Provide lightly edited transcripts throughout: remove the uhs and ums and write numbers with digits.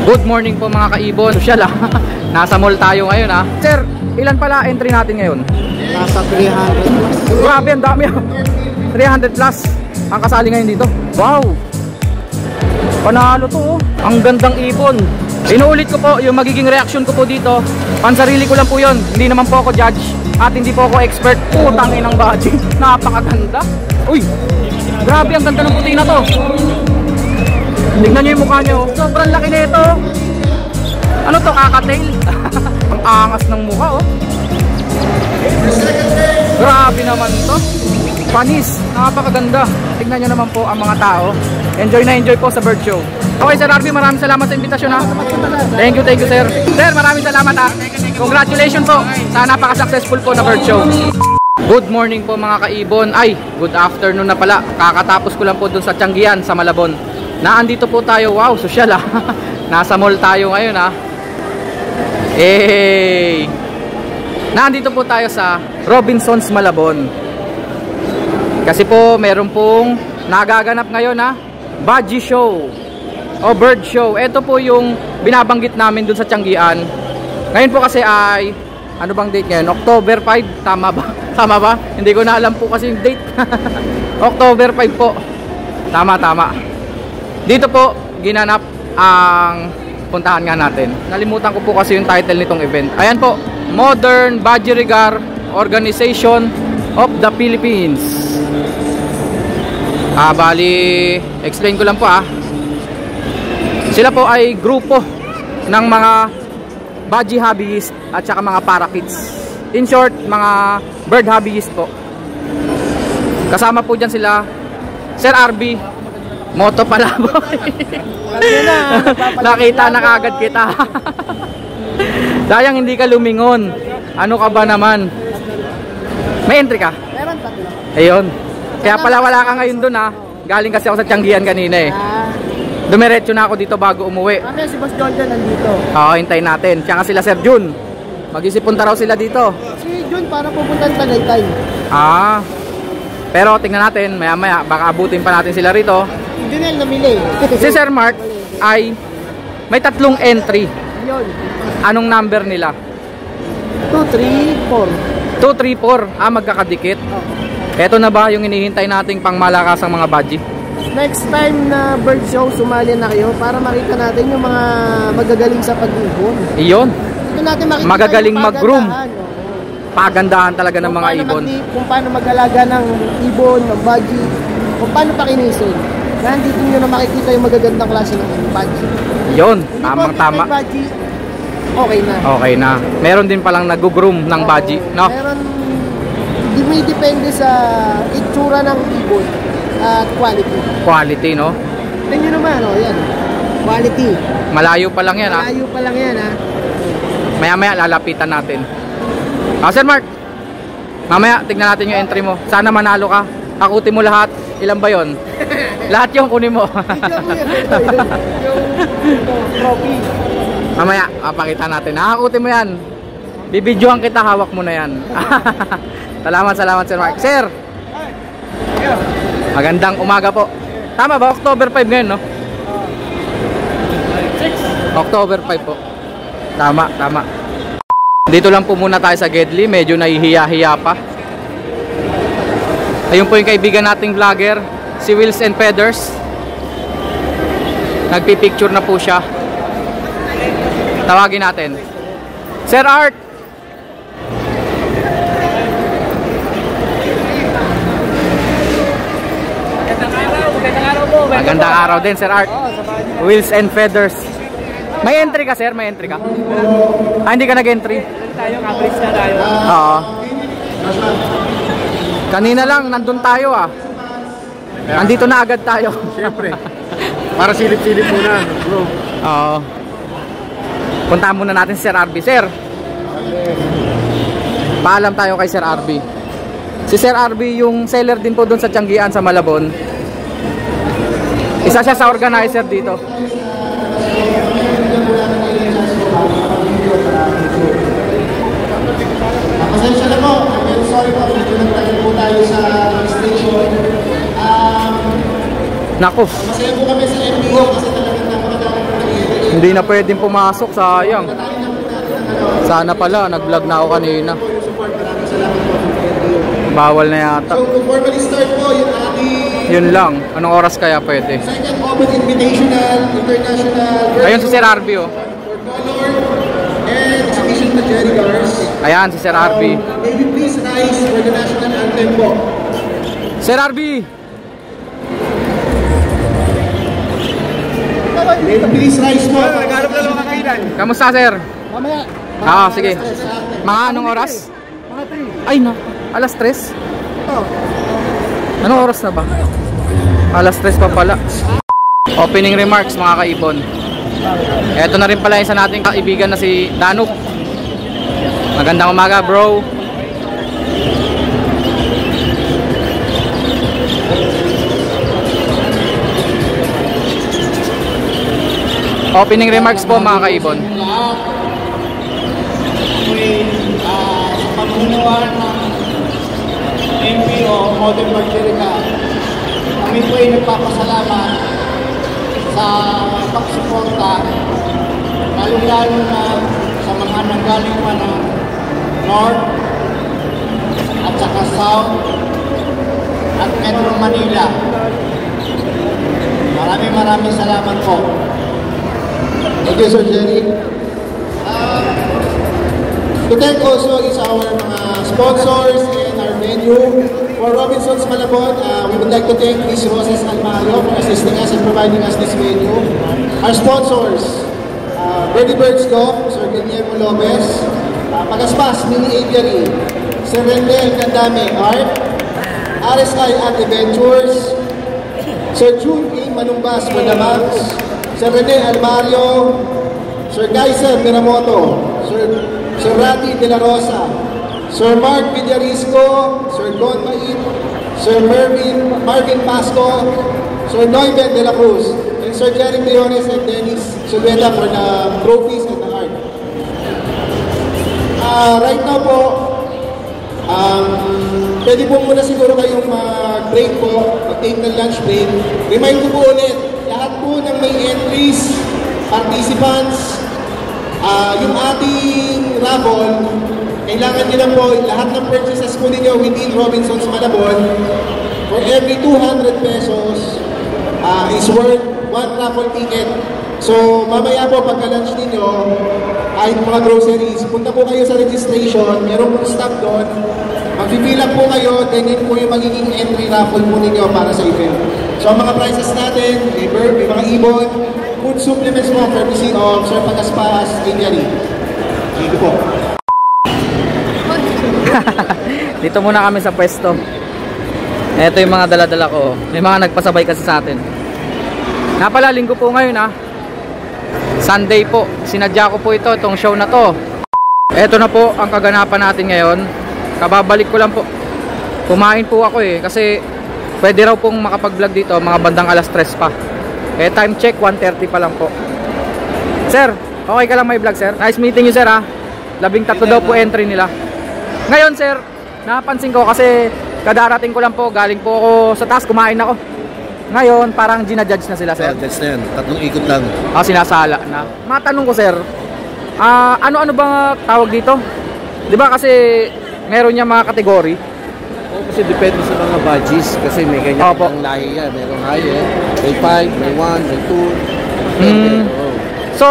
Good morning po mga kaibon. Social Nasa mall tayo ngayon Sir, ilan pala entry natin ngayon? Nasa 300 plus. Grabe, ang dami 300 plus ang kasali ngayon dito. Wow, panalo to Ang gandang ibon. Inuulit ko po yung magiging reaction ko po dito. Pansarili ko lang po yun. Hindi naman po ako judge at hindi po ako expert. Putang inang badging. Napakaganda. Uy, grabe, ang ganda ng puti na to. Tignan nyo yung mukha nyo. Sobrang laki na ito. Ano to, kakatail? Ang angas ng mukha Grabe naman to. Panis, napakaganda. Tignan nyo naman po ang mga tao. Enjoy na enjoy po sa bird show. Okay Sir Arby, maraming salamat sa imbitasyon Thank you sir. Sir, maraming salamat Congratulations po sa napaka-successful po na bird show. Good morning po mga kaibon. Ay, good afternoon na pala. Kakatapos ko lang po dun sa Tianggian sa Malabon. Naandito po tayo. Wow, social Nasa mall tayo ngayon Naandito po tayo sa Robinsons Malabon. Kasi po meron pong nagaganap ngayon Budgie Show o Bird Show. Ito po yung binabanggit namin dun sa Tianggian. Ngayon po kasi ay ano bang date ngayon? October 5, tama ba? Tama ba? Hindi ko na alam po kasi yung date. October 5 po. Tama. Dito po ginanap ang puntahan nga natin. Nalimutan ko po kasi yung title nitong event. Ayan po, Modern Budgerigar Organization of the Philippines. Bali, explain ko lang po Sila po ay grupo ng mga budgie hobbyist at saka mga parakeets. In short, mga bird hobbyist po. Kasama po dyan sila Sir Arby. Moto pala po. Nakita na kagad kita. Sayang hindi ka lumingon. Ano ka ba naman? May entry ka? Meron tatlo. Ayun. Kaya pala wala ka ngayon dun Galing kasi ako sa Tianggian kanina Dumiretso na ako dito bago umuwi. Si Boss Jordan nandito. Oo, hintayin natin. Tsaka sila Sir Jun. Mag-isipunta raw sila dito. Si Jun para pupunta sa Tagaytay. Pero tingnan natin, maya baka abutin pa natin sila rito. Hindi nila namili. Si Sir Mark ay may 3 entry. Yun. Anong number nila? 2, 3, 4. 2, 3, 4. Magkakadikit. Eto na ba yung inihintay nating pangmalakasang mga budgie? Next time na bird show, sumali na kayo para makita natin yung mga magagaling sa pag-ibon. Iyon. Dito natin makikita magagaling mag-groom. Pagandahan talaga ng kung mga ibon. Kung paano mag-alaga ng ibon, ng budgie, kung paano pakinisin. Nandito nyo na makikita yung magagandang klase ng budgie. Iyon, tamang-tama. Budgie, okay na. Okay na. Meron din palang nag-groom ng budgie, no? Meron, may depende sa itsura ng ibon at quality. Quality, no? Tingnan nyo naman, yan. Quality. Malayo pa lang yan, Malayo pa lang yan, Maya-maya lalapitan natin. Sir Mark, mamaya tignan natin yung entry mo. Sana manalo ka. Hakutin mo lahat. Ilan ba yon? Lahat yung kunin mo. Yung trophy. Mamaya, papakita natin. Hakutin mo yan. Bibidyohan kita, hawak mo na yan. Salamat Sir Mark. Sir, magandang umaga po. Tama ba? October 5 ngayon, no? October 5 po. Tama. Dito lang po muna tayo sa Gedli. Medyo nahihiya-hiya pa. Ayun po yung kaibigan nating vlogger, si Wheels and Feathers. Nagpipicture na po siya. Tawagin natin. Sir Art! Magandang araw din, Sir Art. Wheels and Feathers. May entry ka, sir? May entry ka? Hindi ka nag-entry? Tayo, coverage na tayo. Oo. Kanina lang, nandun tayo Nandito na agad tayo. Siyempre. Para silip-silip muna, bro. Oo. Puntahan muna natin si Sir Arby. Sir, paalam tayo kay Sir Arby. Si Sir Arby yung seller din po doon sa Tianggian sa Malabon. Isa siya sa organizer dito. Pasensya na po. Sorry po. Nagtagal po tayo sa station. Nako. Masaya po kami sa MBO kasi talagang napakadami. Hindi Hindi na pwedeng pumasok, sayang. Sana pala, nag-vlog na ako kanina. Bawal na yata. So, formally start po yung ating Yun lang. Anong oras kaya pwede? second Open Invitational International Ayun si Sir Arby, oh. for Color and exhibition na Jerry Gars. Ayan si Sir Arby. May we please rise for the national anthem po. Sir Arby! May we please rise po. Kamusta, Sir? Mamaya. Sige. Mga anong oras? Mga 3. Ay, no. Alas 3? Oh. Anong oras na ba? Alas 3 pa pala. Opening remarks, mga kaibon. Eto na rin pala isa nating kaibigan na si Danuk. Magandang umaga, bro. Opening remarks po, mga kaibon. Sa pamumunuan ng MPO Modern Martirica, kami po ay nagpapasalamat sa pagsuporta, lalo-lalo na sa mga nanggaling pa ng North at saka South at Metro Manila. Maraming salamat po. Thank you, Sir Jerry. To thank also is our mga sponsors and our venue. For Robinson's Malabon, we would like to thank Miss Roses Almario for assisting us and providing us this venue. Our sponsors, Birdie Birds Golf, Sir Guillermo Lopez, Pagaspas Mini Aviary, Sir Rendel Candame Art, RSI Art Adventures, Sir June A. Manumbas Manamax, Sir Rene Almario, Sir Kaiser Miramoto, Sir Rati De La Rosa, Sir Mark Villarisco, Sir Don Mait, Sir Marvin Pasco, Sir Noyben De La Cruz, and Sir Jerry Leones and Dennis Sulweda for the trophies and the art. Right now po, pwede po muna siguro kayong mag-break po, mag-take ng lunch break. Remind ko po ulit, lahat po ng may entries, participants, yung ating raffle, kailangan nyo lang po, lahat ng purchases po ninyo within Robinson's Malabon, for every 200 pesos is worth 1 raffle ticket. So, mamaya po pagka-lunch ninyo, kahit mga groceries, punta po kayo sa registration, meron pong stock doon, mag-fill po kayo, then yun po yung magiging entry raffle po ninyo para sa event. So, ang mga prizes natin, may mga ibon, food supplements mo, courtesy of Sir Pagaspas, Aviary. Thank you po. Dito muna kami sa pwesto. Ito yung mga dala-dala ko. May mga nagpasabay kasi sa atin. Napala, linggo po ngayon Sunday po. Sinadya ko po itong show na to. Ito na po ang kaganapan natin ngayon. Kababalik ko lang po. Kumain po ako kasi pwede raw pong makapag-vlog dito mga bandang alas 3 pa. Time check 1:30 pa lang po. Sir, okay ka lang may vlog, sir? Nice meeting you, sir, 13 daw po entry nila. Ngayon, sir, napansin ko kasi kadarating ko lang po, galing po ako sa taas, kumain ako. Ngayon, parang ginajudge na sila, sir. Judge na yan, 3 ikot lang. Sinasala na. Matanong ko, sir, ano-ano bang tawag dito? Di ba kasi meron niya mga kategory? Kasi depende sa mga badges, kasi may ganyan lahi yan. Merong high, may 5, may 1, may 2. So,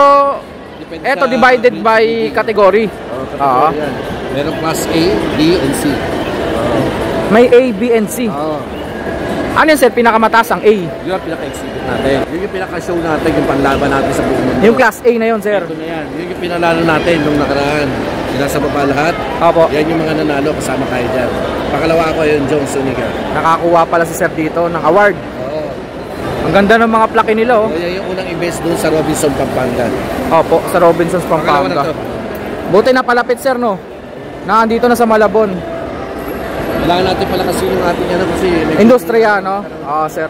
eto divided by category. Category yan. Merong class A, B, and C. May A, B, and C. Ano yun, sir? Pinakamataas ang A? Yun ang pinaka-exhibit natin. Yun yung pinaka-show natin, yung panlaban natin sa buong mundo. Yung class A na yun, sir? Ito na yan. Yun yung pinalalo natin nung nakaraan. Nasa baba lahat. Opo. Yan yung mga nanalo, kasama kayo dyan. Pangalawa ako yung John Suniga. Nakakuha pala si sir dito ng award. Oo. Ang ganda ng mga plaque nila, Yan yung unang invest doon sa Robinson, Pampanga. Opo, sa Robinson's, Pampanga. Buti na palapit, sir, no? Nandito na sa Malabon. Kailangan natin pala kasi yung ating kasi industriya, no? Sir.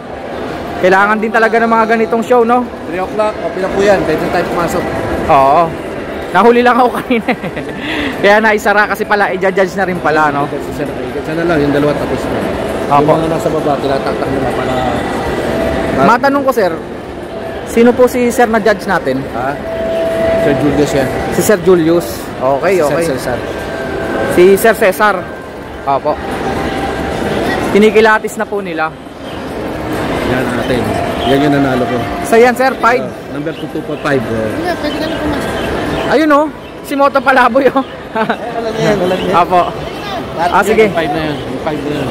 Kailangan din talaga ng mga ganitong show, no? 3 o'clock, okay na po yan. Pwede tayo pumasok. Oo. Nahuli lang ako kanina. Kaya naisara kasi pala, i-judge na rin pala, no? Sana lang, yung dalawa tapos na. Yung mga nasa baba, tinataktak nila para... Matanong ko, sir, sino po si sir na judge natin? Sir Julius yan. Si Sir Julius. Okay, okay. Sir Cesar. Si Sir Cesar. Opo. Kinikilatis na po nila. Yan natin. Yan yung nanalo ko. So yan sir, 5. Number 2245. Hindi, pwede ka na pumasok. Ayun oh, si Moto Palaboy oh. Walang yan. Apo. Sige. 5 na yan. 5 na yan.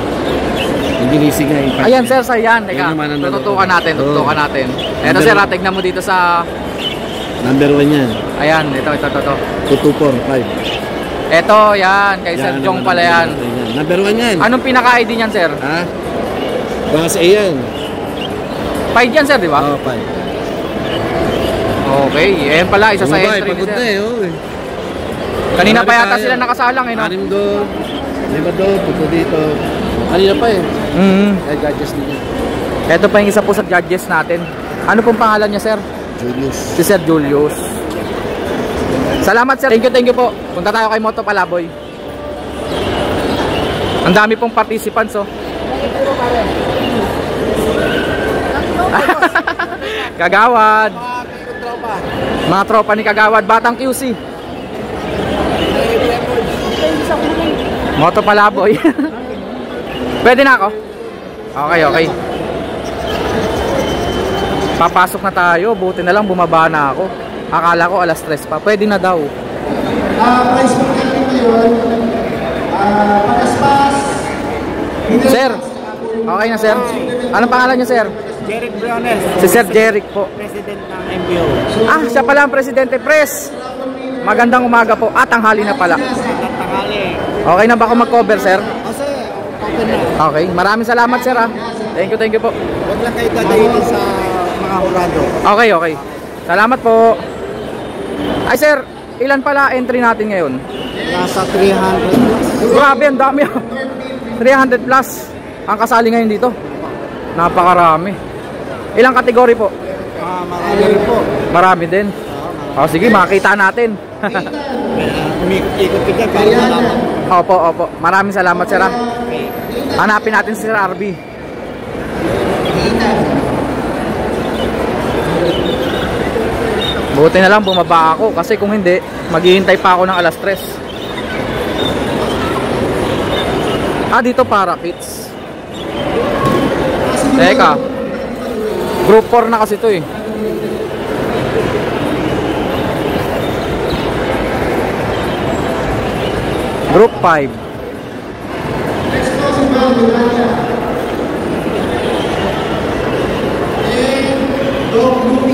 Yung ginising nga yung 5. Ayan sir, sa yan. Teka, Yan naman ang tututukan natin, tututukan natin. Eto sir, tignan mo dito sa... Number 1 yan. Ayan, ito. 2245. Eto, yan. Kay Sir Jong pala yan. Number 1 yan. Anong pinaka-ID niyan sir? Ha? Class A yan. 5 yan sir, di ba? Oo, 5. Okay, ayan pala, isa sa entry ni Pagod na sir. eh. Kanina pa yata sila nakasalang eh, no? 6 doon. 5 doon. 2 dito. Kanina pa eh. Ay, judges din yan. Ito pa yung isa po sa judges natin. Ano pong pangalan niya sir? Julius. Si Sir Julius. Salamat sir. Thank you po. Punta tayo kay Moto Palaboy. Ang dami pong participants oh. Kagawad. Mga tropa ni Kagawad. Batang QC. Moto Palaboy. Pwede na ako? Okay. Papasok na tayo. Buti na lang bumaba na ako. Akala ko alas 3 pa. Pwede na daw. Price po natin ngayon, Pagaspas. Sir. Okay na sir. Anong pangalan niyo sir? Jeric Briones, Si Sir Jeric po. President ng MBO. Ah, siya pala ang Presidente Pres. Magandang umaga po. At tanghali na pala. Tanghali. Okay na ba ako mag-cover sir? Kasi, open na. Okay. Maraming salamat sir ha. Thank you po. Huwag lang kayo dadayin sa mga hurado. Okay. Salamat po. Ay sir, ilan pala entry natin ngayon? Nasa 300 plus. Grabe, ang dami. 300 plus ang kasali ngayon dito. Napakarami. Ilang kategory po? Marami rin po. Marami din. O sige, makita natin. Ikot kita para malaman. Opo. Maraming salamat sir ha. Hanapin natin si Sir RB. Buti na lang bumaba ako kasi kung hindi, maghihintay pa ako ng alas 3. Dito para kids. Teka. Group 4 na kasi ito eh. Group 5.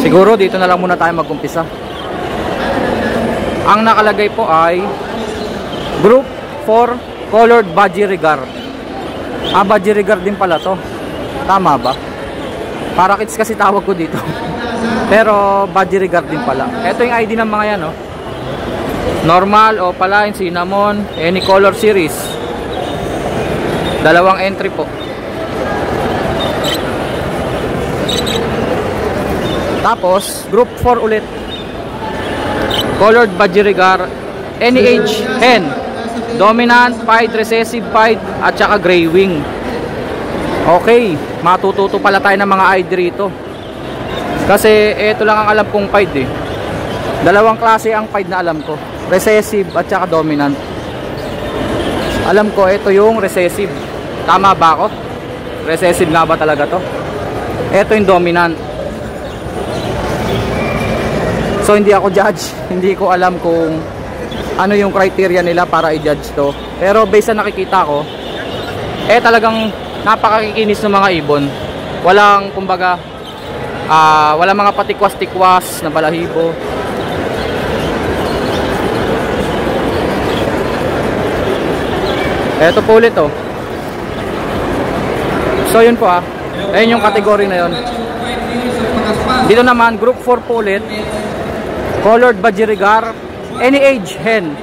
Siguro dito na lang muna tayo mag-umpisa. Ang nakalagay po ay Group 4 Colored Budgerigar. Budgerigar din pala to. Tama ba? Para kids kasi tawag ko dito. Pero Budgerigar din pala. Ito yung ID ng mga yan oh. Normal, opaline, cinnamon, any color series. 2 entry po. Tapos, group 4 ulit. Colored Budgerigar, any age, hen. Dominant, pied, recessive pied, at saka gray wing. Okay, matututo pala tayo ng mga ID rito. Kasi ito lang ang alam kong pied eh. 2 klase ang pied na alam ko. Recessive at saka dominant. Alam ko ito yung recessive. Tama ba ako? Recessive nga ba talaga to? Ito yung dominant. So hindi ako judge. Hindi ko alam kung ano yung criteria nila para i-judge to. Pero based sa nakikita ko, talagang napakakikinis ng mga ibon. Walang kumbaga walang mga patikwas-tikwas na balahibo. Eto po ulit oh. So yun po ayun yung category na yun. Dito naman group 4 po ulit. Colored Budgerigar, any age, hen.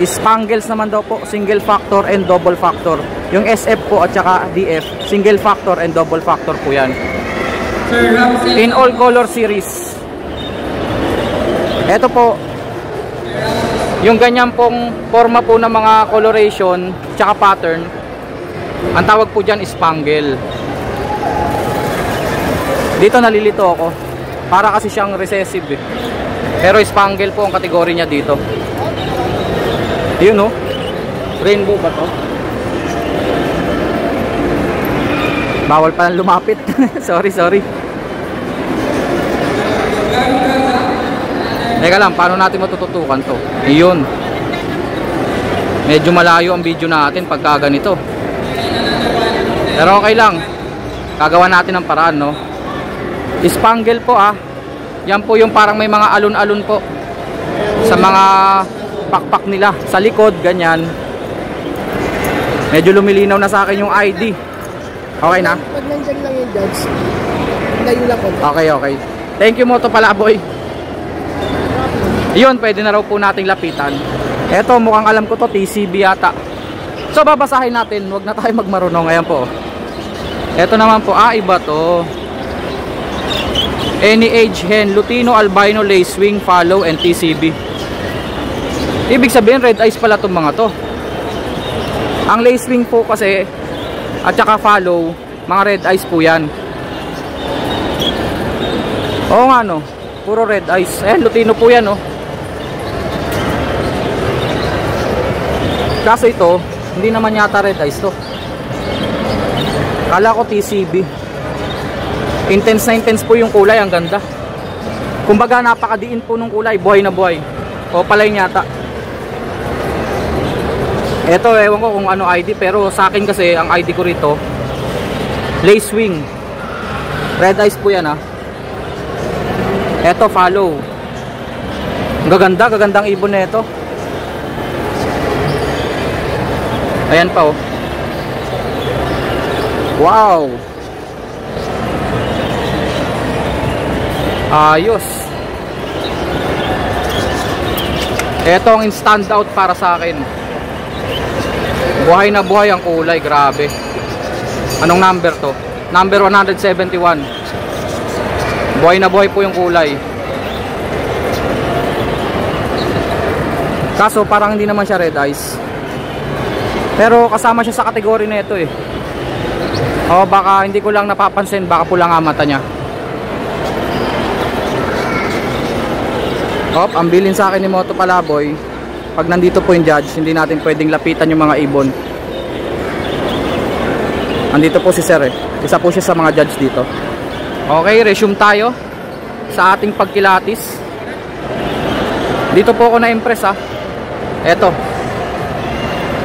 Spangles naman daw po, single factor and double factor. Yung SF po at saka DF, single factor and double factor po yan. In all color series. Eto po, yung ganyan pong forma po ng mga coloration tsaka pattern, ang tawag po dyan spangle. Dito nalilito ako, para kasi siyang recessive eh. Pero spangle po ang kategory niya dito. Yun no. Rainbow ba to? Bawal pa lang lumapit. sorry. Teka lang, paano natin matututukan to? Iyon. Medyo malayo ang video natin pagka ganito. Pero okay lang. Gagawa natin ng paraan, no? Spangle po Yan po yung parang may mga alon-alon po sa mga pakpak nila. Sa likod, ganyan. Medyo lumilinaw na sa akin yung ID. Okay na? Pag nandyan lang yung judge, layo lang ko. Okay. Thank you, Moto Palaboy. Yun, pwede na raw po nating lapitan. Eto, mukhang alam ko to, TCB yata. So, babasahin natin. Huwag na tayo magmarunong. Ayan po. Eto naman po, iba to. Any age hen, Lutino, Albino, Lacewing, Follow, and TCB. Ibig sabihin, red eyes pala itong mga to. Ang Lacewing po kasi, at saka Follow, mga red eyes po yan. Oo nga no, puro red eyes. Lutino po yan, no. Kaso ito, hindi naman yata red eyes to. Kala ko TCB. Intense na intense po yung kulay, ang ganda. Kumbaga napakadiin po nung kulay, buhay na buhay. O palay yata. Eto, ewan ko kung ano ID, pero sa akin kasi ang ID ko rito Lacewing. Red eyes po yan Eto, Follow. Gagandang ibon na ito. Ayan pa Wow. Ayos. Ito ang stand out para sa akin. Buhay na buhay ang kulay, grabe. Anong number to? Number 171. Buhay na buhay po yung kulay. Kaso parang hindi naman siya red eyes. Pero kasama siya sa kategory na ito baka hindi ko lang napapansin, baka pula nga mata niya. Ang bilin sa akin ni Moto Palaboy, pag nandito po yung judge, hindi natin pwedeng lapitan yung mga ibon. Nandito po si Sir Isa po siya sa mga judge dito. Okay, resume tayo sa ating pagkilatis. Dito po ako na-impress Eto.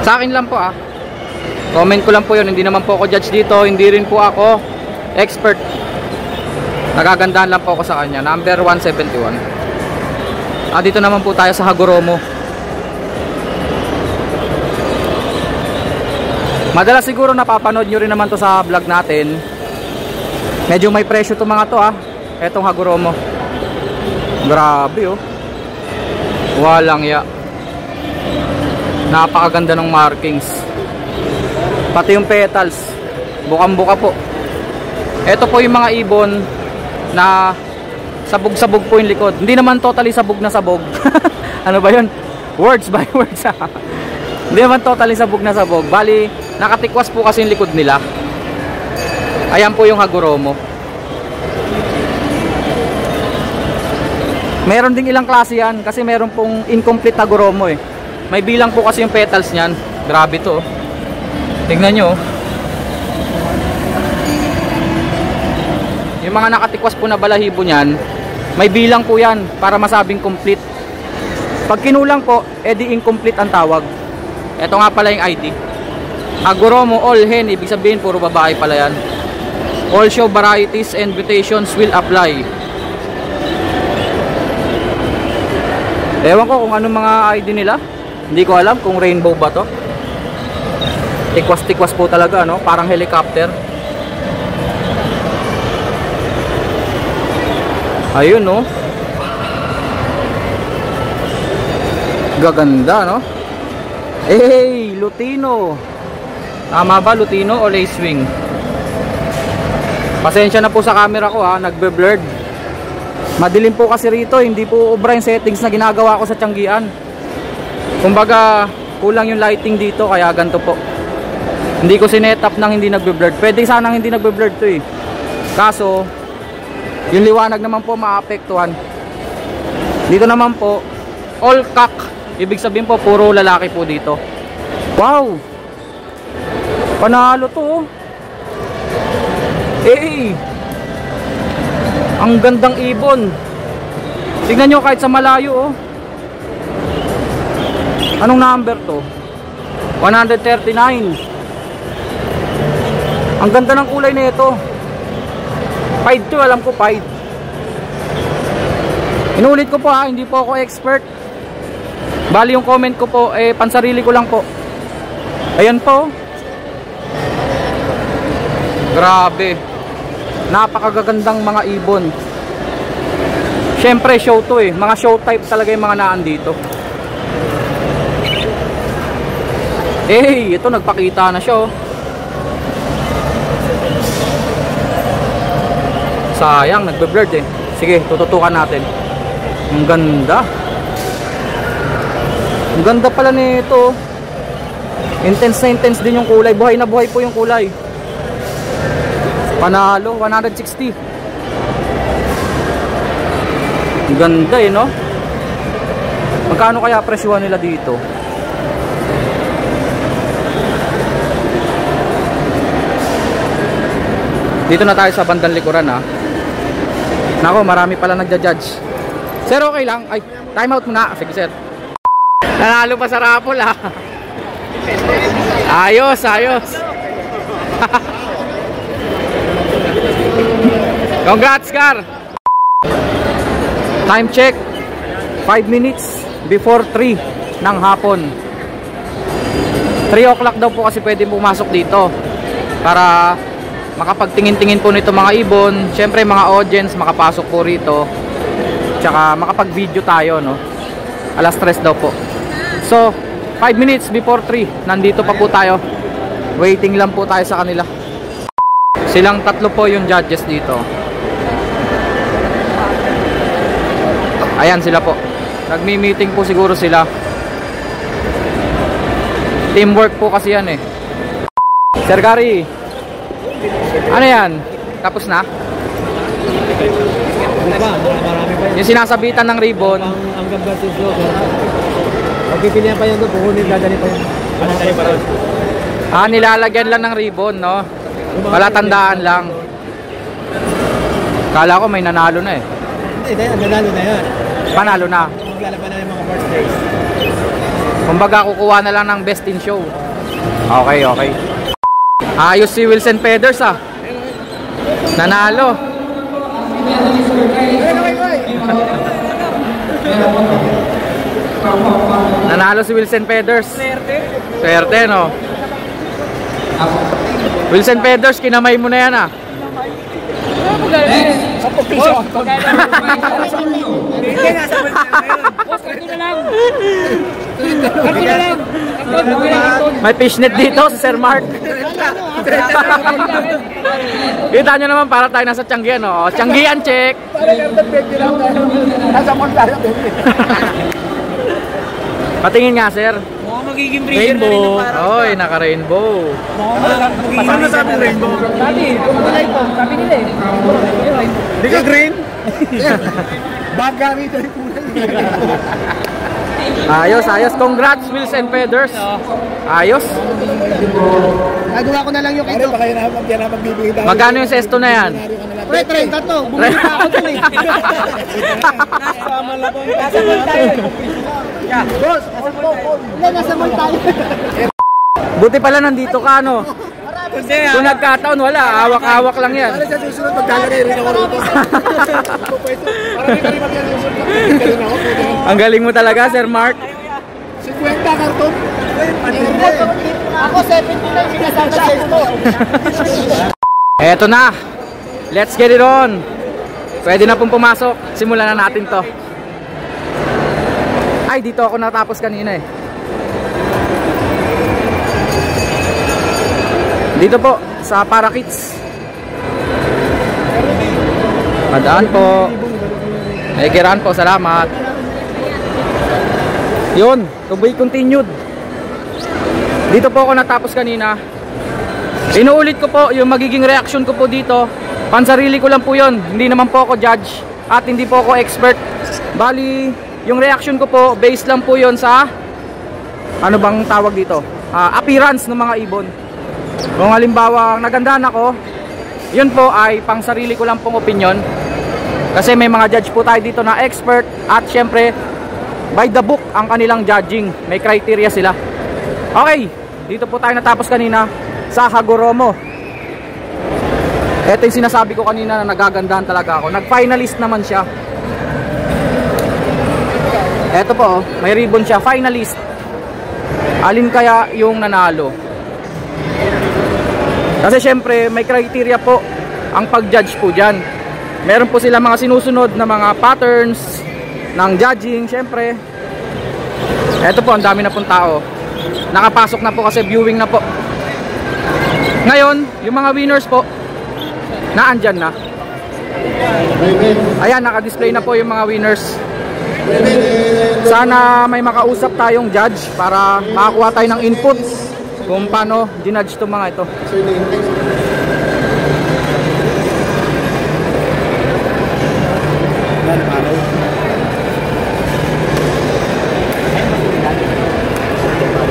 Sa akin lang po Comment ko lang po yun. Hindi naman po ako judge dito. Hindi rin po ako expert. Nagagandahan lang po ako sa kanya. Number 171. Dito naman po tayo sa Hagoromo. Madalas siguro napapanood nyo rin naman to sa vlog natin. Medyo may presyo to mga to Etong Hagoromo. Grabe Walang ya. Napakaganda ng markings. Pati yung petals, bukang-buka po. Ito po yung mga ibon na sabog-sabog po yung likod. Hindi naman totally sabog na sabog. Ano ba yun? Words by words Hindi naman totally sabog na sabog. Bali, nakatikwas po kasi yung likod nila. Ayan po yung Hagoromo. Meron ding ilang klase yan kasi meron pong incomplete Hagoromo May bilang po kasi yung petals niyan. Grabe to Tingnan nyo yung mga nakatikwas po na balahibo niyan, may bilang po yan para masabing complete. Pag kinulang po, edi incomplete ang tawag. Ito nga pala yung ID. Hagoromo all hen, ibig sabihin puro babae pala yan. All show varieties and mutations will apply. Ewan ko kung anong mga ID nila. Hindi ko alam kung rainbow ba to. Tikwas-tikwas po talaga parang helicopter. Ayun Gaganda Lutino. Tama ba, Lutino o Lacewing? Pasensya na po sa camera ko nagbe-blurred. Madilim po kasi rito, hindi po obra yung settings na ginagawa ko sa Tianggian. Kumbaga kulang yung lighting dito kaya ganito po. Hindi ko sinet up nang hindi nagbe-blurred. Pwede sanang hindi nagbe-blurred to eh. Kaso, yung liwanag naman po maapektuhan. Dito naman po, all cock. Ibig sabihin po, puro lalaki po dito. Wow! Panalo to. Eh! Ang gandang ibon. Tignan nyo kahit sa malayo, oh. Anong number to? 139. Ang ganda ng kulay nito. Pied to, alam ko pied. Inulit ko po ha, hindi po ako expert. Bali yung comment ko po, pansarili ko lang po. Ayan po. Grabe. Napakagagandang mga ibon. Syempre show to Mga show type talaga yung mga naan dito. Ito nagpakita na siya, oh. Sayang, nagbe-blurred Sige, tututukan natin. Ang ganda. Ang ganda pala nito. Intense na intense din yung kulay. Buhay na buhay po yung kulay. Panalo, 160. Ang ganda no? Magkano kaya presyuhan nila dito? Dito na tayo sa bandang likuran Nako, marami pala nagja-judge. Sir, okay lang? Ay, time out muna. Sige, sir. Nanalo pa sa raffle, Ayos, ayos. Congrats, Car. Time check. 5 minutes before 3 ng hapon. 3 o'clock daw po kasi pwede pumasok dito. Para makapagtingin-tingin po nito mga ibon. Siyempre mga audience makapasok po rito. Tsaka makapag-video tayo, no? Alas 3 daw po. So, 5 minutes before 3, nandito pa po tayo. Waiting lang po tayo sa kanila. Silang tatlo po yung judges dito. Ayan sila po. Nagmi-meeting po siguro sila. Teamwork po kasi yan Sir Gary, ano yan? Tapos na? Yung sinasabitan ng ribbon. Ang ganda sa show. Pagpipilihan pa yan doon, pukunin, dadali pa yan. Nilalagyan lang ng ribbon, no? Palatandaan lang. Kala ko may nanalo na Hindi, nanalo na yan. Panalo na. Maglalaban na yung mga birthdays. Kumbaga kukuha na lang ng best in show. Okay, okay. Ayos si Wilson Feathers Nanalo. Nanalo si Wilson Feathers. Swerte, no? Wilson Feathers, kinamay mo na yan May fishnet dito si Sir Mark. Kita nyo naman para tayo nasa Tianggian, no? Tianggian check. Patingin nga, sir. Magiging rainbow. Oy, naka-rainbow. Ano sabi rainbow? Sabi nila Di ka green? Bagari tayo Ayos, ayos. Congrats, Wilson Feathers. Ayos. Nagawa ko na lang yung ito. Baka yan na magbibigay tayo. Magkano yung sesto na yan? Uy, 30 to. Bumili pa ako dun Nasa Malabon. Nasa mall tayo. Boss, nasa mall tayo. Hindi, nasa mall tayo. Buti pala nandito ka, no? Kung nagkataon, wala. Hawak-hawak lang yan. Sa susunod, maglalagay rin ako rito. Marami ka rin maglalagay. Ang galing mo talaga, Sir Mark. 50 karton. Ako 79 sinasama sa ito. Eto na. Let's get it on. Pwede na pong pumasok. Simulan na natin to. Ay, dito ako natapos kanina Dito po, sa Parakits. Madaan po. Naikiraan po, salamat. Yun, to be continued. Dito po ako natapos kanina. Inuulit ko po yung magiging reaction ko po dito. Pansarili ko lang po yun. Hindi naman po ako judge. At hindi po ako expert. Bali, yung reaction ko po, based lang po yon sa, ano bang tawag dito? Appearance ng mga ibon. Kung halimbawa, nagandahan ako, yun po ay pang sarili ko lang pong opinion. Kasi may mga judge po tayo dito na expert at syempre, by the book ang kanilang judging. May criteria sila. Okay, dito po tayo natapos kanina sa Hagoromo. Ito yung sinasabi ko kanina na nagagandahan talaga ako. Nag-finalist naman siya. Ito po, may ribbon siya, finalist. Alin kaya yung nanalo? Kasi syempre may criteria po ang pag-judge po dyan. Meron po sila mga sinusunod na mga patterns ng judging. Syempre ito po, ang dami na pong tao. Nakapasok na po kasi viewing na po. Ngayon, yung mga winners po naandyan na. Ayan, naka-display na po yung mga winners. Sana may makausap tayong judge para makakuha tayo ng input kung paano ginudge itong mga ito.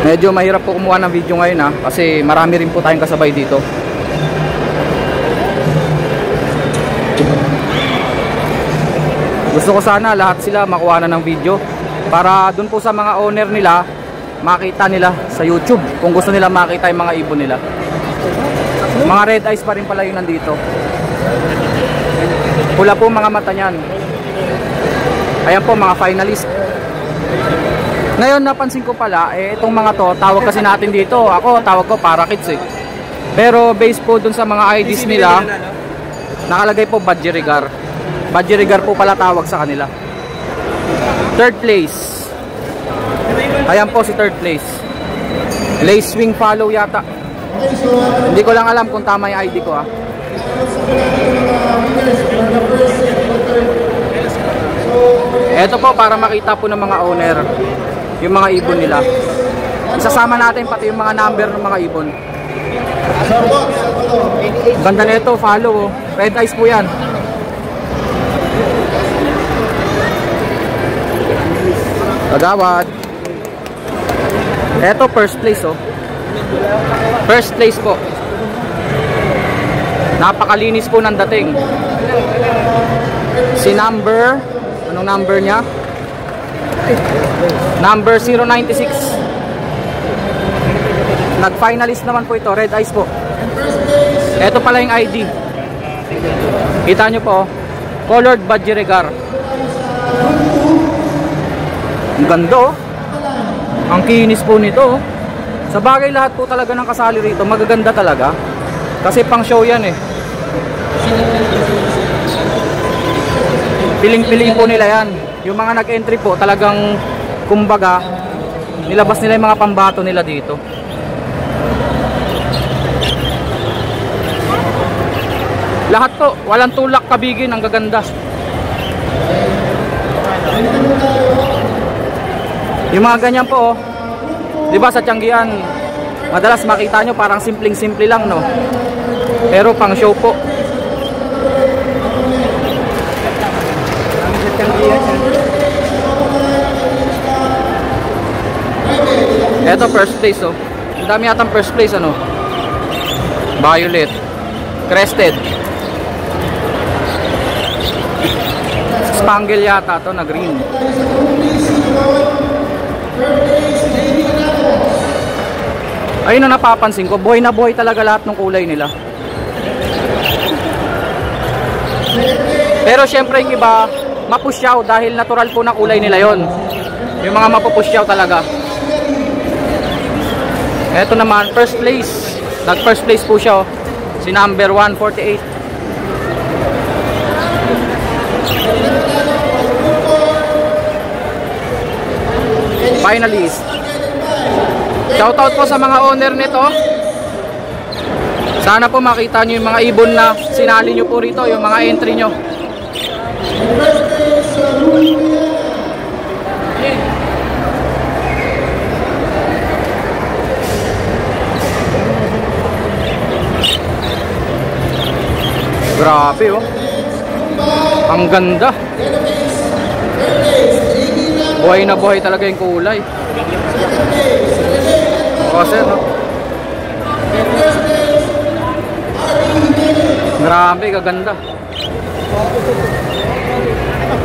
Medyo mahirap po kumuha ng video ngayon kasi marami rin po tayong kasabay dito. Gusto ko sana lahat sila makuha na ng video para dun po sa mga owner nila makita nila sa YouTube kung gusto nila makita yung mga ibon nila. Mga red eyes pa rin pala yung nandito. Pula po mga mata niyan. Ayan po mga finalist. Ngayon napansin ko pala itong mga to, tawag kasi natin dito, ako tawag ko parakeets eh. Pero based po dun sa mga IDs nila nakalagay po Budgerigar. Budgerigar po pala tawag sa kanila. Third place. Ayan po si third place. Lace wing follow yata. Hindi ko lang alam kung tama yung ID ko Ito po para makita po ng mga owner yung mga ibon nila. Isasama natin pati yung mga number ng mga ibon. Ganda nito, follow Red eyes po yan. Agawad. Eto first place First place po. Napakalinis po ng dating. Si number, anong number niya? Number 096. Nag-finalist naman po ito, red eyes po. Eto pala yung ID. Kita nyo po, colored Budgerigar. Ang ganda Ang kinis po nito Sa bagay lahat po talaga ng kasali rito magaganda talaga. Kasi pang show yan Piling-piling po nila yan. Yung mga nag-entry po talagang kumbaga nilabas nila yung mga pambato nila dito. Lahat po, walang tulak kabigin, ang gaganda. Yung mga ganyan po di ba sa Tianggian madalas makita nyo parang simpleng-simple lang pero pang show po. Eto first place ang dami yatang first place violet, crested, spangle yata to na green. Ayun ang napapansin ko, buhay na buhay talaga lahat ng kulay nila. Pero syempre yung iba mapusyaw dahil natural po na kulay nila yon. Yung mga mapupusyaw talaga. Eto naman first place, nag first place po siya si number 148. Finalist. Shoutout po sa mga owner nito. Sana po makita nyo yung mga ibon na sinali nyo po rito, yung mga entry nyo. Grabe ang ganda. Buhay na buhay talaga yung kulay. O sir, no? Grabe, kaganda.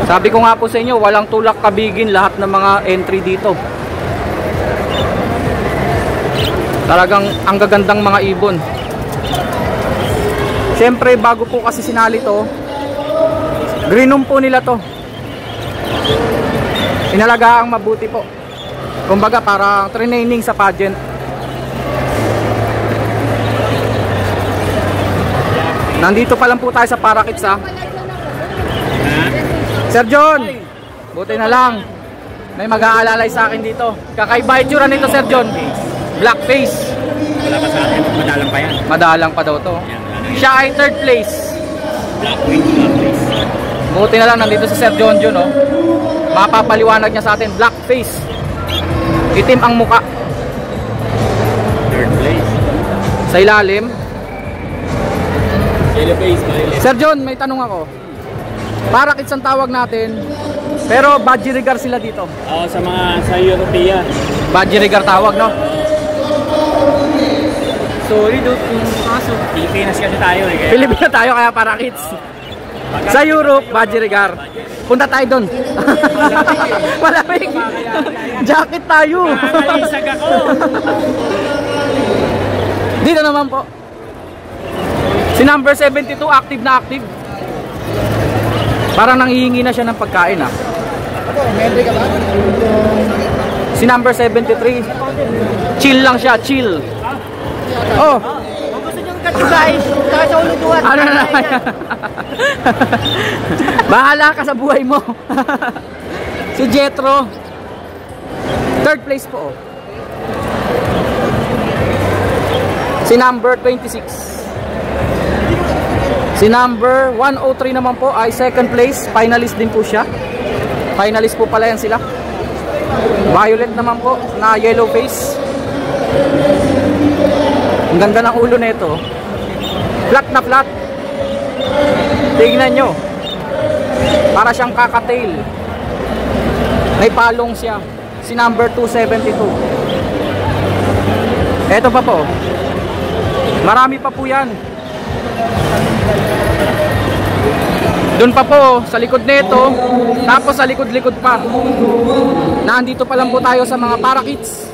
Sabi ko nga po sa inyo, walang tulak kabigin lahat ng mga entry dito. Talagang ang gagandang mga ibon. Siyempre, bago po kasi sinali to, greenum po nila to. Inalagaang mabuti po. Kumbaga parang training sa pageant. Nandito pa lang po tayo sa Parakits, ha. Sir John, buti na lang may mag-aalalay sa akin dito. Kakaiba itsura nito, Sir John. Black face. Wala pa sa akin, madalang pa yan. Madalang pa daw to. Siya ay third place. Black face. Buti na lang nandito si Sir John John, oh. Mapapaliwanag niya sa atin. Black face. Itim ang muka. Third place. Sa ilalim. Yellow face, violet. Sir John, may tanong ako. Parakits ang tawag natin, pero Budgerigar sila dito. Sa Europea. Budgerigar tawag, no? Sorry, dude. Kaso, Pilipinas kasi tayo eh. Pilipino tayo kaya Parakits. Sa Europe, Budgerigar. Punta tayo doon. Malamig. Jacket tayo. Makakalisag ako. Dito naman po. Si number 72, active na active. Parang nanghihingi na siya ng pagkain, ha. Si number 73, chill lang siya, chill. Oh. Kung gusto nyo guys, saka sa ulutuan. Ano na naman yan? Bahala ka sa buhay mo. Si Jetro, third place po, oh. Si number 26. Si number 103 naman po ay second place. Finalist din po siya. Finalist po pala yan sila. Violet naman po na yellow face. Ang ganda ng ulo nito. Flat na flat. Tingnan nyo. Para siyang kakatail. May palong siya. Si number 272. Eto pa po. Marami pa po yan. Doon pa po sa likod nito, tapos sa likod-likod pa. Nandito pa lang po tayo sa mga Parakits.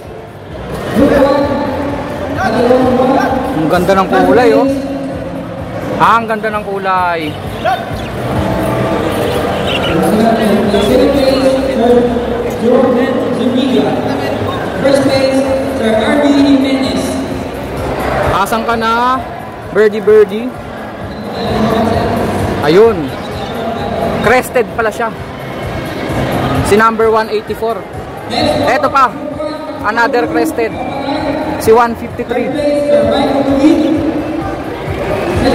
Ang ganda ng kulay, oh. Ang ganda ng kulay. First place, Sir RB Jimenez. Asan ka na? Birdie. Ayun. Crested pala siya. Si number 184. Eto pa. Another crested. Si 153.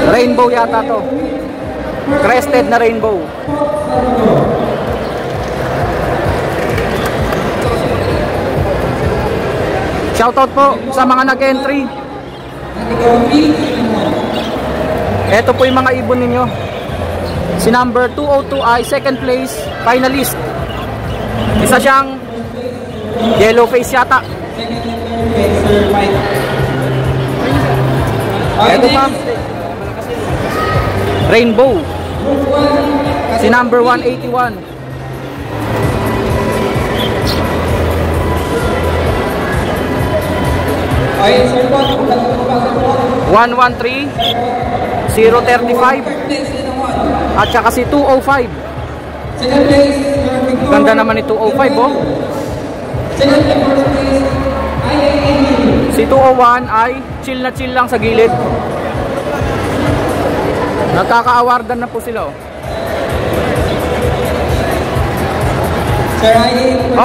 Rainbow yata to. Crested na rainbow. Shoutout po sa mga nag-entry. Ito po yung mga ibon ninyo. Si number 202 ay second place finalist. Isa siyang yellow face yata. Ito pa, rainbow. Si number 181. 113 035 at saka si 205. Ganda naman ni 205, oh. Si 201 ay chill na chill lang sa gilid. Nagkaka-awardan na po sila, oh.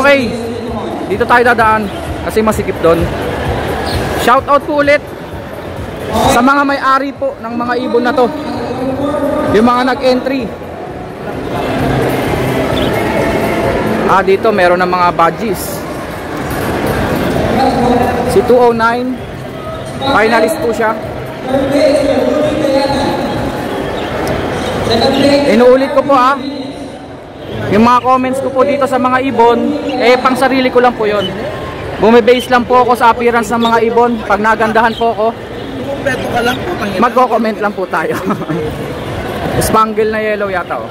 Okay, dito tayo dadaan kasi masikip doon. Shout out po ulit sa mga may-ari po ng mga ibon na to, yung mga nag-entry. Dito meron ng mga badges. Si 209 finalist po siya. Inuulit ko po, Yung mga comments ko po dito sa mga ibon, pang sarili ko lang po yun. Bumibase lang po ako sa appearance ng mga ibon. Pag nagandahan po ako, magko-comment lang po tayo. Spangle na yellow yata, oh.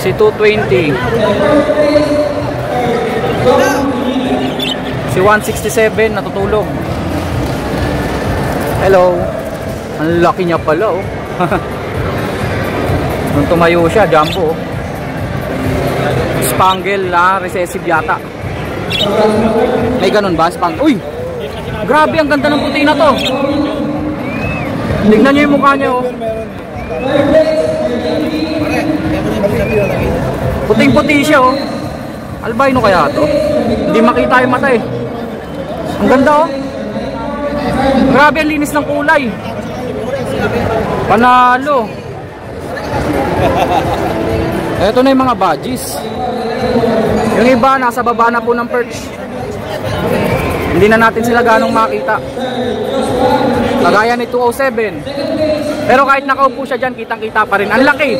Si 220. Si 167 natutulog. Hello. Ang laki niya pala, oh. Nung tumayo siya, jumbo, oh. Spangle, recessive yata. May ganun ba, Spangle? Uy! Grabe, ang ganda ng puti na to. Tignan niyo yung mukha niya, oh. Puting-puti siya, oh. Albino kaya to? Hindi makita yung mata, eh. Ang ganda, oh. Grabe, ang linis ng kulay. Panalo. Ito na yung mga badges. Yung iba, nasa baba na po ng perch. Hindi na natin sila ganong makita. Kagaya ni 207. Pero kahit nakaupo siya dyan, kitang-kita pa rin. Ang laki.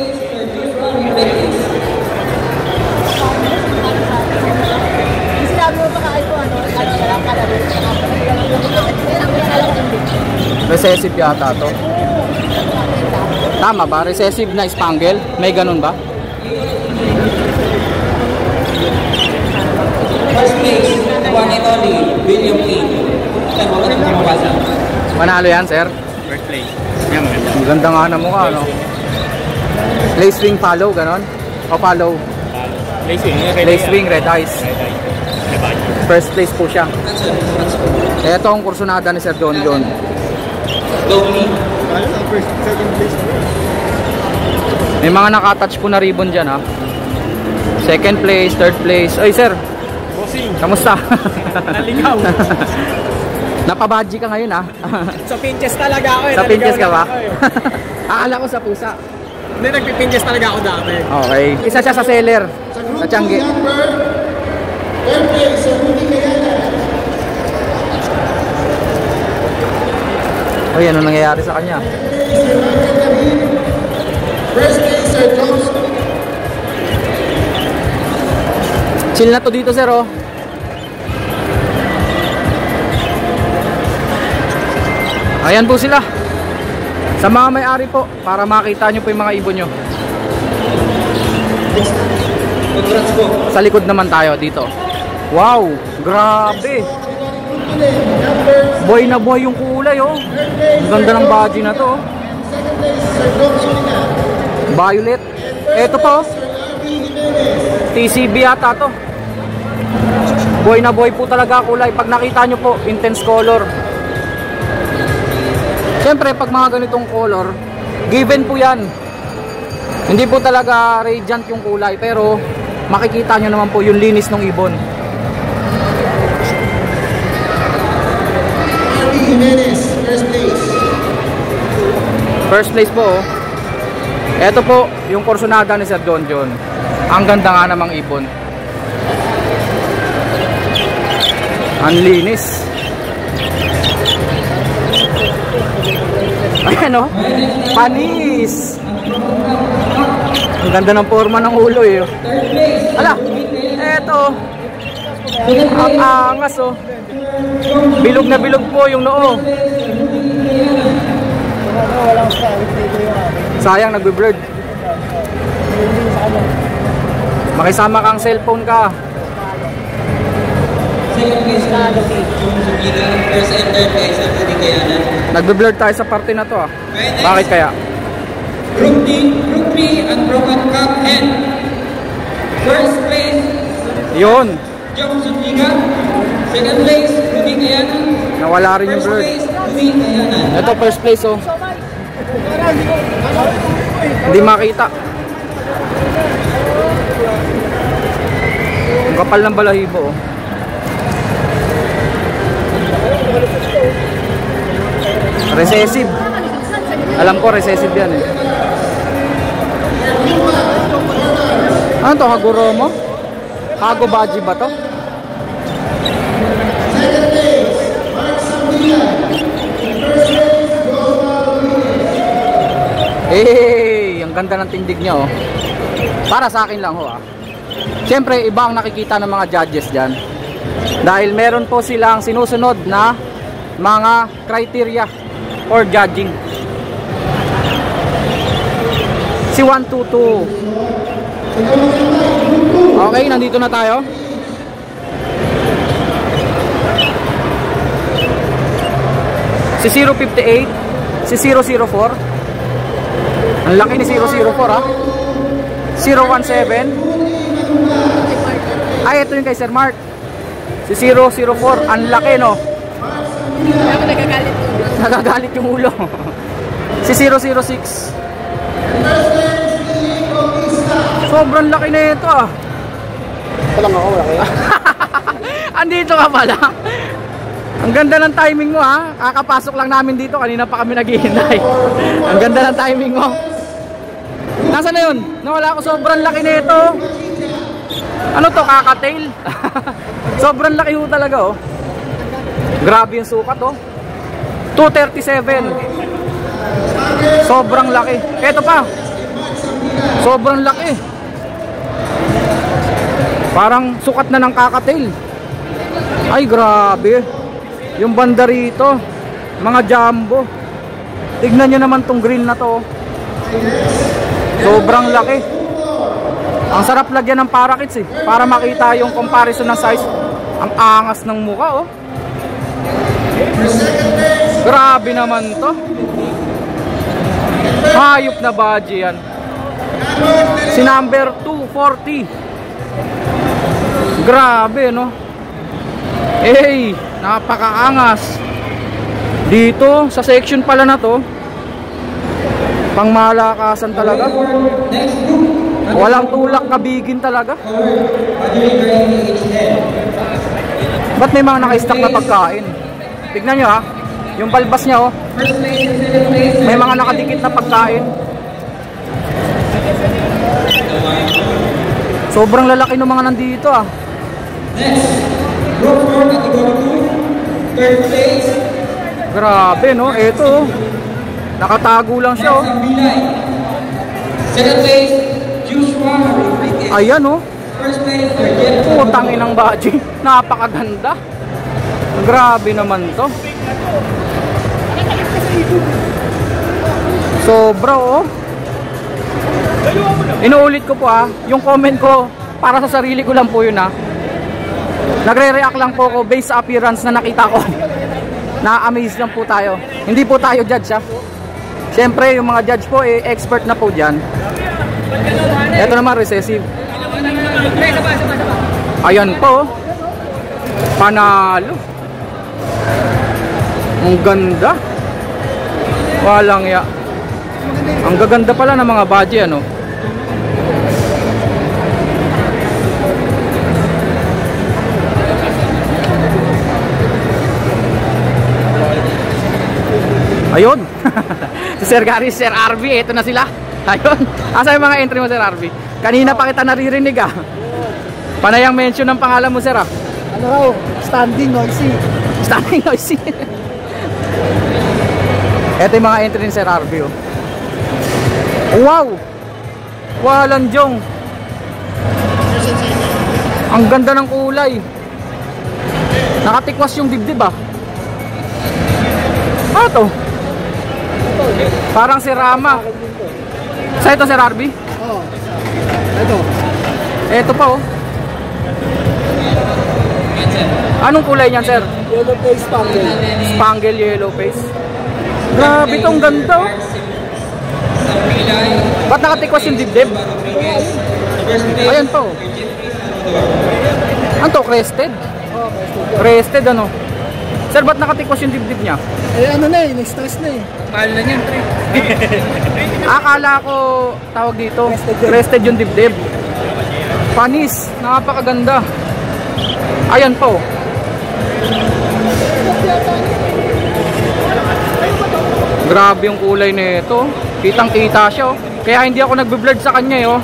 Recessive yata to. Tama ba? Recessive na Spangle? May ganun ba? First place, one and only, William King. Manalo yan, sir? First place. Yan, maganda. Ang ganda nga na mukha, no? Play swing follow, ganon? O follow? Play swing. Play swing, red eyes. First place po siya. Ito ang kursunada ni Sir Don John. May mga nakatouch po na ribbon dyan, ha? Second place, third place. Ay, sir, kamusta? Naligaw. Napabadji ka ngayon, ha? Sa pinches talaga ako, eh. Sa pinches ka ba? Akala ko sa pusa. Hindi, nagpipinches talaga ako dati. Okay. Isa siya sa seller. Sa Tiangge. Third place, Sir Rudy Kayana. Ay, ano nangyayari sa kanya? First place, Sir Johnson. Chill na to dito, sir, oh. Ayan po sila. Sa mga may-ari po, para makita nyo po yung mga ibon nyo. Sa likod naman tayo dito. Wow, grabe. Boy na boy yung kulay, oh. Ganda ng badge na to, oh. Violet. Eto pa, oh. TCB yata to. Boy na boy po talaga kulay. Pag nakita nyo po, intense color. Siyempre, pag mga ganitong color, given po yan. Hindi po talaga radiant yung kulay, pero makikita nyo naman po yung linis ng ibon. Jimenez, first place. First place po, oh. Ito po yung kursunada ni Sir Don John. Ang ganda nga namang ibon. Ang linis. Ayan, oh. Panis. Ang ganda ng forma ng ulo, eh. Ala, eto. Ang angas, oh. Bilog na bilog po yung noo. Sayang, nagbe-blurred. Makisama kang cellphone ka. Second place, first and third place, Rudy Kayana. Nagbe-blurred tayo sa parte na to, ah. Bakit kaya? Group 3, Unbroken Cup Hen. First place, Yun. Johnson Liga. Second place, Rudy Kayana. Nawala rin yung First blur. place, Rudy Kayana. Ito, first place, oh. Hindi makita. Ang kapal ng balahibo, oh. Recessive. Alam ko recessive yan eh. Ano to? Haguro mo? Hago Baji ba to? Eh, ang ganda ng tindig niya oh. Para sa akin lang ho ah. Siyempre iba ang nakikita ng mga judges dyan. Dahil meron po silang sinusunod na mga criteria for judging. Si 122. Okay, nandito na tayo. Si 058, si 004. Ang laki ni 004 ha. 017. Ay, ito yung kay Sir Mark. Si 004, ang laki no. Nagagalit yung ulo. Si 006. Sobrang laki na ito ah. Palang ako, laki. Andito ka pala. Ang ganda ng timing mo ha. Kakapasok lang namin dito. Kanina pa kami naghihintay. Ang ganda ng timing mo. Nasaan na yun? Nawala ko. Sobrang laki na ito. Ano to? Kakatail. Sobrang laki ho talaga oh. Grabe yung sukat oh. 237. Sobrang laki. Ito pa. Sobrang laki. Parang sukat na ng kakatail. Ay grabe. Yung banda rito, mga jumbo. Tignan nyo naman tong green na to. Sobrang laki. Ang sarap lagyan ng parakits eh, para makita yung comparison ng size. Ang angas ng mukha oh. Grabe naman to. Hayop na Baji yan. Si number 240. Grabe no. Eh, napakaangas. Dito sa section pala na to, pangmalakasan talaga. Walang tulak na bigin talaga. Ba't may mga naka-stack na pagkain? Tignan nyo ha. Yung balbas niya oh. May mga nakadikit na pagkain. Sobrang lalaki ng mga nandito ah. Grabe no. Ito nakatago lang siya oh. Ayan oh. Putang inang Baji. Napakaganda. Grabe naman to. Sobra oh. Inuulit ko po ah. Yung comment ko para sa sarili ko lang po yun ah. Nagre-react lang po ako based sa appearance na nakita ko. Na-amaze lang po tayo. Hindi po tayo judge ha. Siyempre yung mga judge po eh, expert na po dyan. Ito naman recessive. Ayan po. Panalo. Ang ganda. Walang ya. Ang gaganda pala ng mga Baji ano. Ayun. Si Sir Gary, Sir RV, ito na sila. Ayun. Asa yung mga entry mo Sir RV? Kanina pa kita naririnig ah. Panayang mention ng pangalan mo Sir ah. Ano raw? Standing noisy. Standing noisy. Ito yung mga entry ni Sir RV oh. Wow. Walang jong. Ang ganda ng kulay. Nakatikwas yung dibdib ah. Ano to? Parang si Rama. Sa ito Sir RV? Oo. Ito. Ito pa oh. Anong kulay niyan Sir? Yellow face spangle. Spangle yellow face. Grabe itong ganda oh. Ba't nakatikwas yung dibdib? Ayan pa oh. Ano to? Crested? Oo, Crested ano? Sir, ba't nakatikwas yung dibdib niya? eh ano na eh, na-stress na eh. Mahal na niyan, pre. Akala ko tawag dito crested yung dibdib. Panis, napakaganda. Ayan po. Grabe yung kulay nito. Kitang-kita siya, oh. Kaya hindi ako nagbe-blurred sa kanya, eh, oh.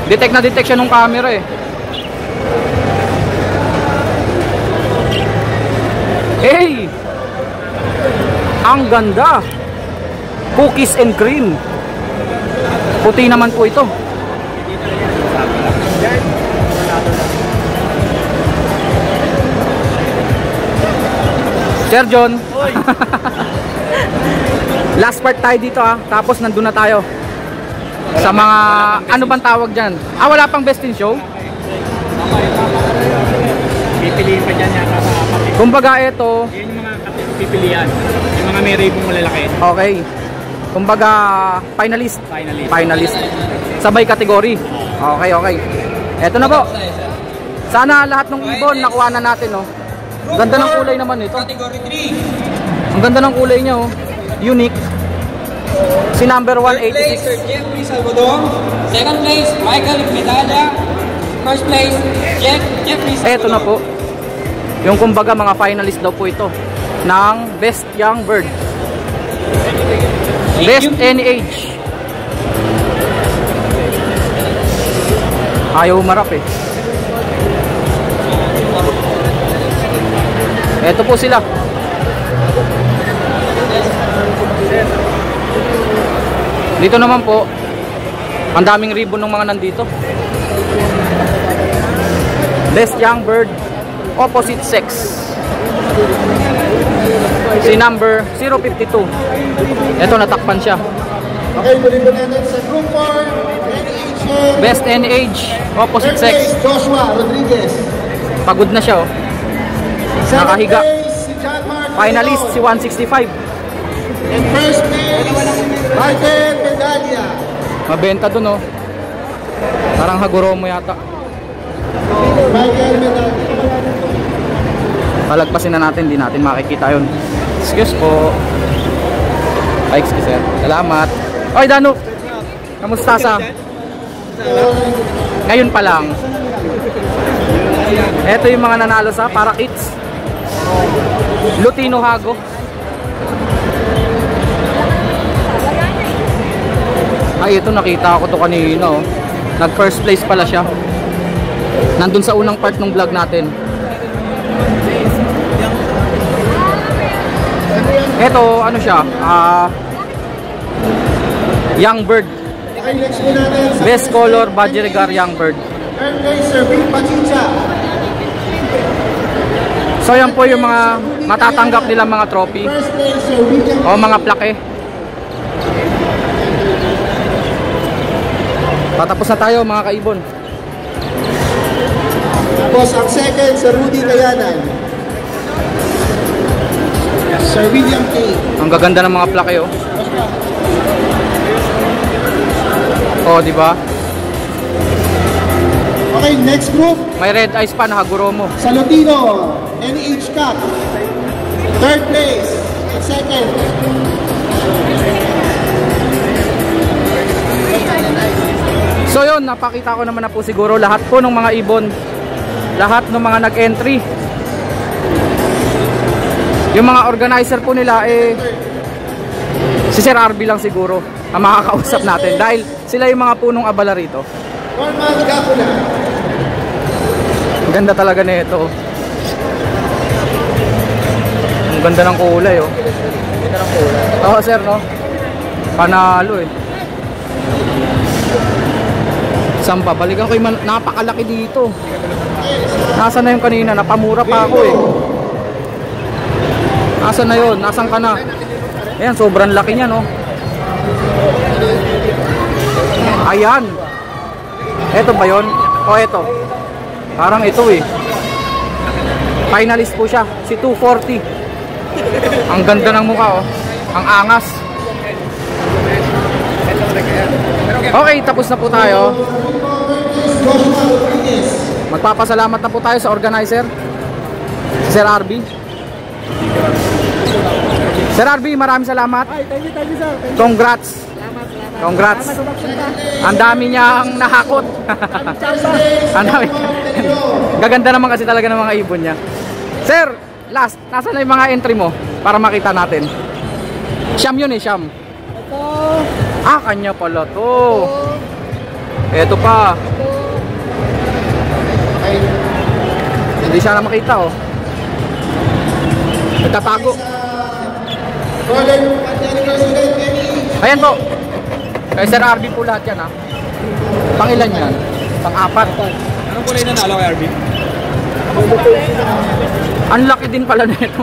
Detect na detect siya nung camera, eh. Hey! Ang ganda. Cookies and cream. Puti naman po ito. Sir John. Last part tayo dito, ha. Tapos nandun na tayo sa mga, ano bang tawag dyan? Wala pang Best in Show? Pipiliin pa dyan yata sa apat. Kumbaga ito, Yan yung mga pipilian. Yung mga may ribbon malalaki. okay. Kumbaga finalist. Sabay kategory. Okay, okay. Eto na po. Sana lahat ng ibon nakuha na natin, oh. Ganda ng kulay naman ito. Category 3. Ang ganda ng kulay niya, oh. Unique. Si number Third place, 186. Sir Jeffrey Salvador. Second place, Michael Medalla. First place, Jeffrey Salvador. Eto na po. Yung kumbaga mga finalist daw po ito ng Best Young Bird. Best any age. Ayaw humarap, eh. Eto po sila. Dito naman po, ang daming ribbon ng mga nandito. Best Young Bird, opposite sex. Si number 052. Ito, natakpan siya. Okay, tuloy po natin sa Group 4, NH. Best any age, opposite Third sex. place, Joshua Rodriguez. Pagod na siya, oh. Second Nakahiga. place, si John Mark Finalist, si Leon. 165. And first place, Michael Medalla. Mabenta dun, oh. Parang Hagoromo yata. Michael Medalla. Palagpasin na natin, di natin makikita yun. Excuse po. Ay, excuse, sir. Salamat. Oy, Dano. Kamusta sa? Ngayon pa lang. Ito yung mga nanalo sa para kids. Lutino Hago. Ay, ito nakita ko to kanina, oh. Nag first place pala siya. Nandun sa unang part ng vlog natin. Ito, ano siya? Young Bird. Okay, next po natin sa Best color Budgerigar Young Bird. third place, Sir Vic Pachicha. So yan po yung mga matatanggap nila mga trophy First place, Sir William. o mga plaque. Patapos na tayo mga kaibon. Tapos ang second, Sir Rudy Kayanan. Sir William K. Ang gaganda ng mga plaque, oh. Oh, di ba? Okay, next group, May red eyes pa na Hagoromo. sa Lutino, NH Cup. Third place and second. So yun, napakita ko naman na po siguro lahat po ng mga ibon, lahat ng mga nag-entry. Yung mga organizer po nila, si Sir RB lang siguro ang makakausap natin dahil sila yung mga punong abala rito. Norman Gapula. Ang ganda talaga nito. Ang ganda ng kulay, oh. Ganda ng kulay. Oo, sir, no? Panalo, eh. Saan pa? Balikan ko yung napakalaki dito. Nasaan na yung kanina? Napamura pa ako, eh. Nasaan na yun? Nasaan ka na? Ayan, sobrang laki niya, no? Ayan. Eto ba yun? O eto. Parang ito, eh. Finalist po siya. Si 240. Ang ganda ng mukha, oh. Ang angas. Okay, tapos na po tayo. Joshua Rodriguez. Magpapasalamat na po tayo sa organizer, si Sir RB. Sir RB, maraming salamat. Thank you, sir. Congrats. Congrats. Ang dami niyang nahakot. Ang dami. Gaganda naman kasi talaga ng mga ibon niya. Sir, last, nasaan na yung mga entry mo para makita natin? Siyam yun eh, siyam. Ito. Ah, kanya pala to. Ito pa. Hindi siya na makita oh. Nagtatago. Ayan po. Kay Sir RB po lahat yan ha. Pangilan yan? Pang-apat. Anong kulay na nalo kay RB? Ang laki din pala nito.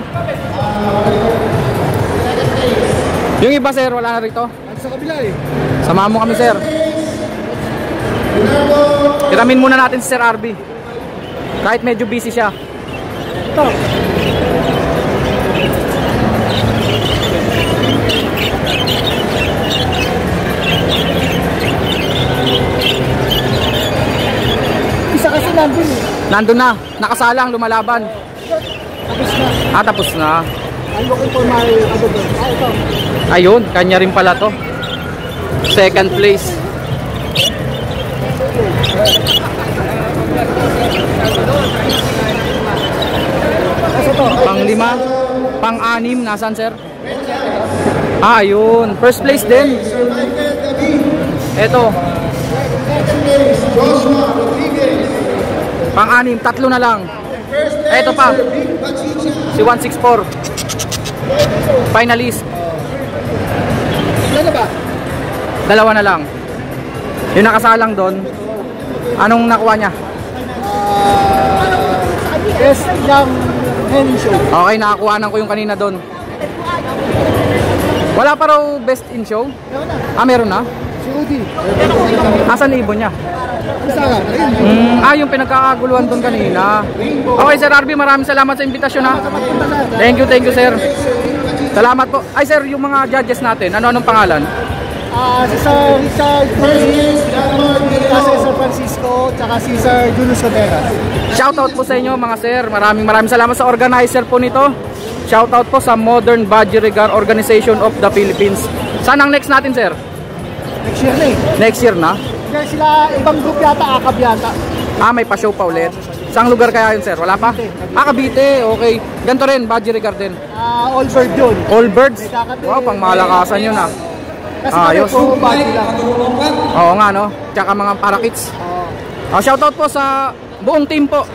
Yung iba sir, wala na rito. Sa kabila eh. Samahan mo kami sir. Tiramin muna natin si Sir RB. Kahit medyo busy siya. Ito. Isa kasi nandun eh. Nandun na, nakasalang, lumalaban. Tapos na. Ah, tapos na. I'm looking for my ano doon. Ah, ito. Ayun, kanya rin pala to. Second place. Pang-5, pang-6, nasaan sir? Ah, ayun. First place din. Eto. Pang-6, 3 na lang. Eto pa. Si 164. Finalist. Ano ba? 2 na lang. Yung nakasalang doon, anong nakuha niya? Best Young Hen Show. Okay, nakakuhanan ko yung kanina doon. Wala pa raw best in show? Meron na. Ah, meron na? Si Udi. Asan na ibon niya? Isa nga. Ayun. Yung pinagkakaguluhan doon kanina. Okay, Sir RB, maraming salamat sa imbitasyon ha. Thank you sir. Salamat po. Ay sir, yung mga judges natin, anong pangalan? Si Sir Richard Cruz, si Sir Francisco, tsaka si Sir Julius Contreras. Shoutout po sa inyo mga sir. Maraming salamat sa organizer po nito. Shoutout po sa Modern Budgerigar Organization of the Philippines. Saan ang next natin sir? Next year na eh. Next year na? Kaya sila, ibang group yata, akab yata. Ah, may pa-show pa ulit. Saang lugar kaya yun sir? Wala pa? Ah, Cavite. Okay. Ganito rin, Budgerigar din. All bird yun. All birds? Wow, pang malakasan yun ah. Kasi Ayos. puro body lang. Oo nga no. Tsaka mga parakits. Shoutout po sa buong team po.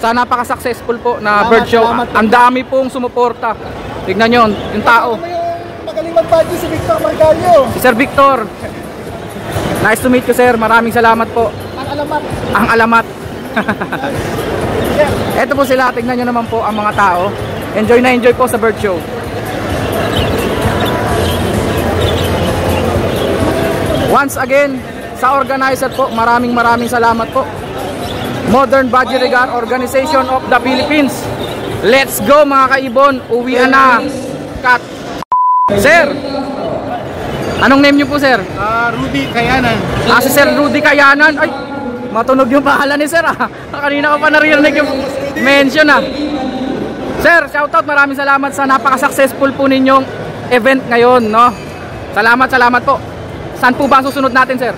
Sa napaka-successful po na bird show. Ang dami pong sumuporta. Tignan nyo, yung tao. Ano yung magaling mag-body si Victor Margalio? Si Sir Victor. Nice to meet you sir. Maraming salamat po. Ang alamat. Ang alamat. Eto po sila. Tignan nyo naman po ang mga tao. Enjoy na enjoy po sa bird show. Once again, sa organizer po, maraming salamat po. Modern Budgerigar Organization of the Philippines. Let's go mga kaibon. Uwian na. Cut. Sir, anong name nyo po sir? Rudy Kayanan. Si Sir Rudy Kayanan. Ay, matunog yung pangalan ni sir ah. Kanina ko pa narinig yung mention ah. Sir, shoutout, maraming salamat sa napaka-successful po ninyong event ngayon, no? Salamat po. Saan po ba ang susunod natin, sir?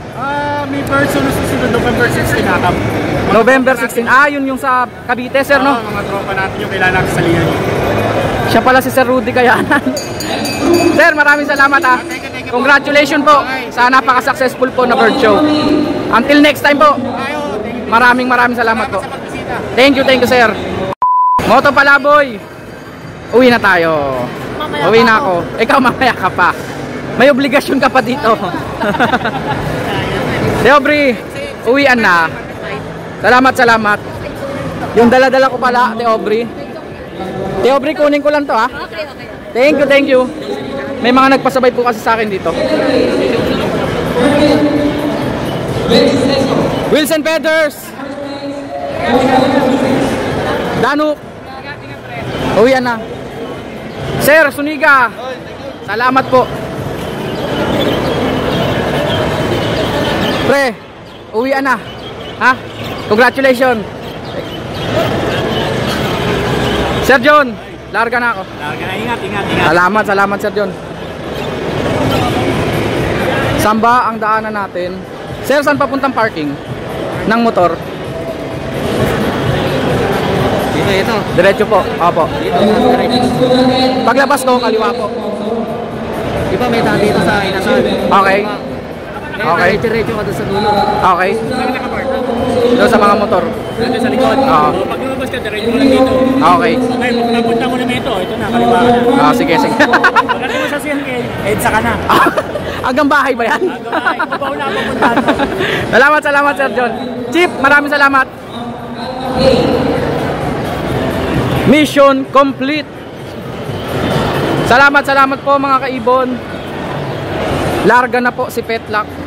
May bird susunod November 16 nakap. November 16. Yun yung sa Cavite, sir, no? Mga tropa natin yung kailangan natin sa liyan. Siya pala si Sir Rudy Kayanan. Sir, maraming salamat ah. Congratulations po sa napaka-successful po na bird show. Until next time po. Maraming salamat po. Thank you, sir. Moto Palaboy. Uwi na tayo. Uwi na ako. Ikaw mamaya ka pa. May obligasyon ka pa dito. Teobri, uwian na. Salamat. Yung dala-dala ko pala, Teobri. Teobri, kunin ko lang to ha. Okay. Thank you. May mga nagpasabay po kasi sa akin dito. Wilson Feathers. Danuk. Uwian na. Sir Suniga. Salamat po. Pre, uwian na. Ha? Congratulations. Sir John, larga na ako. Larga na, ingat. Salamat Sir John. Saan ba ang daanan natin? Sir, saan papuntang parking ng motor? Ito. Diretso po. Opo. Paglabas ko, kaliwa po. ba may daan dito sa Inasal? Okay. Okay. Diretso ka doon sa dulo. Okay. Doon sa mga motor. Dito sa likod. Oo. Pag lumabas ka, diretso mo lang dito. Okay. Okay, napunta mo na ito. Ito na, kaliwa ka na. Sige, sige. Pagdating mo sa CNK, EDSA ka na. Hanggang bahay ba yan? Hanggang bahay. Mabaw na pupunta. Salamat, Sir John. Chief, maraming salamat. Mission complete. Salamat po mga kaibon. Larga na po si Petlack.